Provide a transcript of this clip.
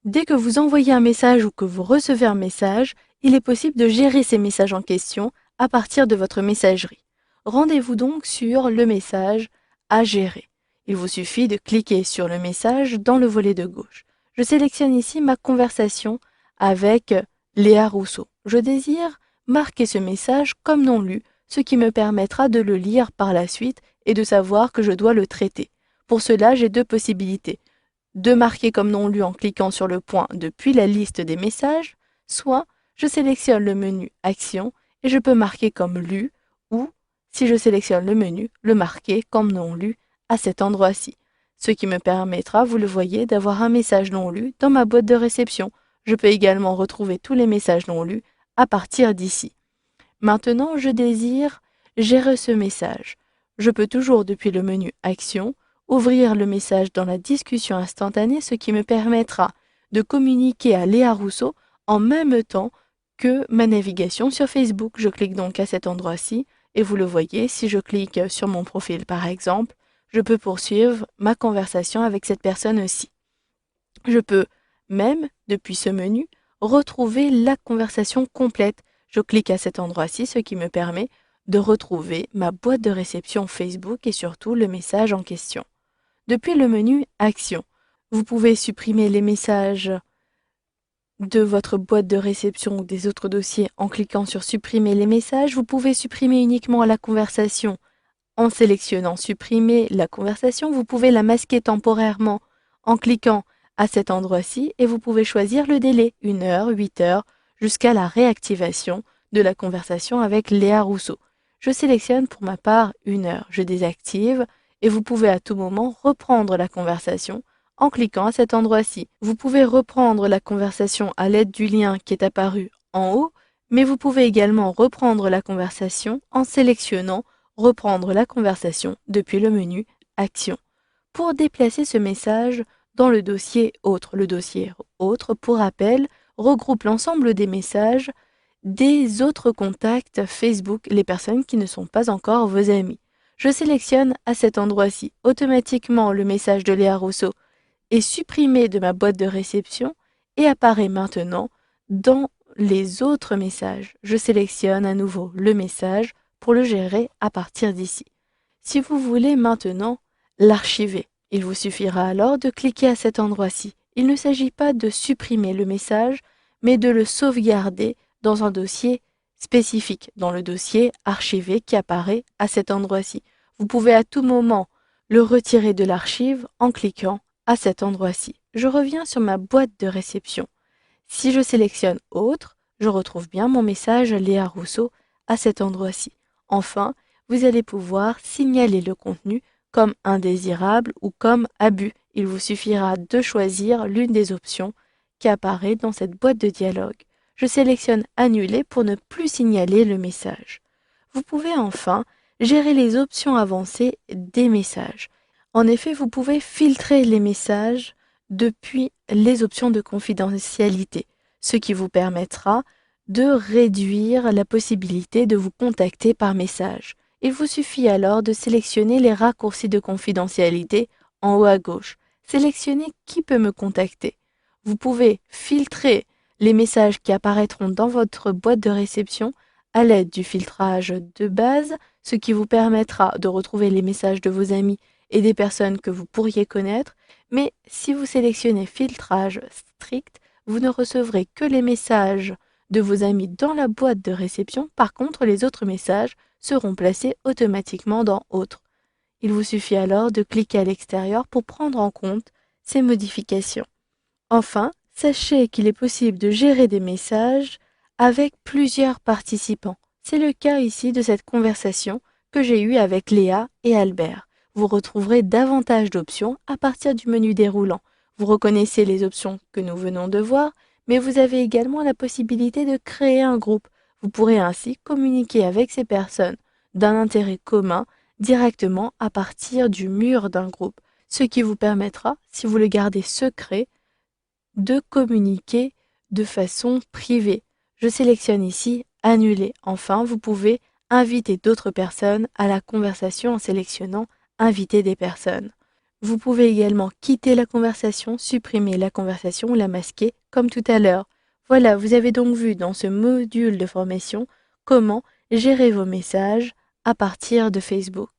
Dès que vous envoyez un message ou que vous recevez un message, il est possible de gérer ces messages en question à partir de votre messagerie. Rendez-vous donc sur le message à gérer. Il vous suffit de cliquer sur le message dans le volet de gauche. Je sélectionne ici ma conversation avec Léa Rousseau. Je désire marquer ce message comme non lu, ce qui me permettra de le lire par la suite et de savoir que je dois le traiter. Pour cela, j'ai deux possibilités: de marquer comme non lu en cliquant sur le point depuis la liste des messages, soit je sélectionne le menu Action et je peux marquer comme lu, ou, si je sélectionne le menu, le marquer comme non lu à cet endroit-ci. Ce qui me permettra, vous le voyez, d'avoir un message non lu dans ma boîte de réception. Je peux également retrouver tous les messages non lus à partir d'ici. Maintenant, je désire gérer ce message. Je peux toujours, depuis le menu Action, ouvrir le message dans la discussion instantanée, ce qui me permettra de communiquer à Léa Rousseau en même temps que ma navigation sur Facebook. Je clique donc à cet endroit-ci et vous le voyez, si je clique sur mon profil par exemple, je peux poursuivre ma conversation avec cette personne aussi. Je peux même, depuis ce menu, retrouver la conversation complète. Je clique à cet endroit-ci, ce qui me permet de retrouver ma boîte de réception Facebook et surtout le message en question. Depuis le menu Action, vous pouvez supprimer les messages de votre boîte de réception ou des autres dossiers en cliquant sur Supprimer les messages. Vous pouvez supprimer uniquement la conversation en sélectionnant Supprimer la conversation. Vous pouvez la masquer temporairement en cliquant à cet endroit-ci et vous pouvez choisir le délai, 1 heure, 8 heures, jusqu'à la réactivation de la conversation avec Léa Rousseau. Je sélectionne pour ma part 1 heure. Je désactive et vous pouvez à tout moment reprendre la conversation en cliquant à cet endroit-ci. Vous pouvez reprendre la conversation à l'aide du lien qui est apparu en haut, mais vous pouvez également reprendre la conversation en sélectionnant Reprendre la conversation depuis le menu Action. Pour déplacer ce message dans le dossier Autre, pour rappel, regroupe l'ensemble des messages des autres contacts Facebook, les personnes qui ne sont pas encore vos amis. Je sélectionne à cet endroit-ci automatiquement le message de Léa Rousseau est supprimé de ma boîte de réception et apparaît maintenant dans les autres messages. Je sélectionne à nouveau le message pour le gérer à partir d'ici. Si vous voulez maintenant l'archiver, il vous suffira alors de cliquer à cet endroit-ci. Il ne s'agit pas de supprimer le message, mais de le sauvegarder dans un dossier spécifique, dans le dossier archivé qui apparaît à cet endroit-ci. Vous pouvez à tout moment le retirer de l'archive en cliquant à cet endroit-ci. Je reviens sur ma boîte de réception. Si je sélectionne Autre, je retrouve bien mon message Léa Rousseau à cet endroit-ci. Enfin, vous allez pouvoir signaler le contenu comme indésirable ou comme abus. Il vous suffira de choisir l'une des options qui apparaît dans cette boîte de dialogue. Je sélectionne Annuler pour ne plus signaler le message. Vous pouvez enfin gérer les options avancées des messages. En effet, vous pouvez filtrer les messages depuis les options de confidentialité, ce qui vous permettra de réduire la possibilité de vous contacter par message. Il vous suffit alors de sélectionner les raccourcis de confidentialité en haut à gauche. Sélectionnez qui peut me contacter. Vous pouvez filtrer les messages qui apparaîtront dans votre boîte de réception à l'aide du filtrage de base, ce qui vous permettra de retrouver les messages de vos amis et des personnes que vous pourriez connaître, mais si vous sélectionnez filtrage strict, vous ne recevrez que les messages de vos amis dans la boîte de réception. Par contre, les autres messages seront placés automatiquement dans Autres. Il vous suffit alors de cliquer à l'extérieur pour prendre en compte ces modifications. Enfin, sachez qu'il est possible de gérer des messages avec plusieurs participants. C'est le cas ici de cette conversation que j'ai eue avec Léa et Albert. Vous retrouverez davantage d'options à partir du menu déroulant. Vous reconnaissez les options que nous venons de voir, mais vous avez également la possibilité de créer un groupe. Vous pourrez ainsi communiquer avec ces personnes d'un intérêt commun directement à partir du mur d'un groupe, ce qui vous permettra, si vous le gardez secret, de communiquer de façon privée. Je sélectionne ici Annuler. Enfin, vous pouvez inviter d'autres personnes à la conversation en sélectionnant Inviter des personnes. Vous pouvez également quitter la conversation, supprimer la conversation ou la masquer, comme tout à l'heure. Voilà, vous avez donc vu dans ce module de formation comment gérer vos messages à partir de Facebook.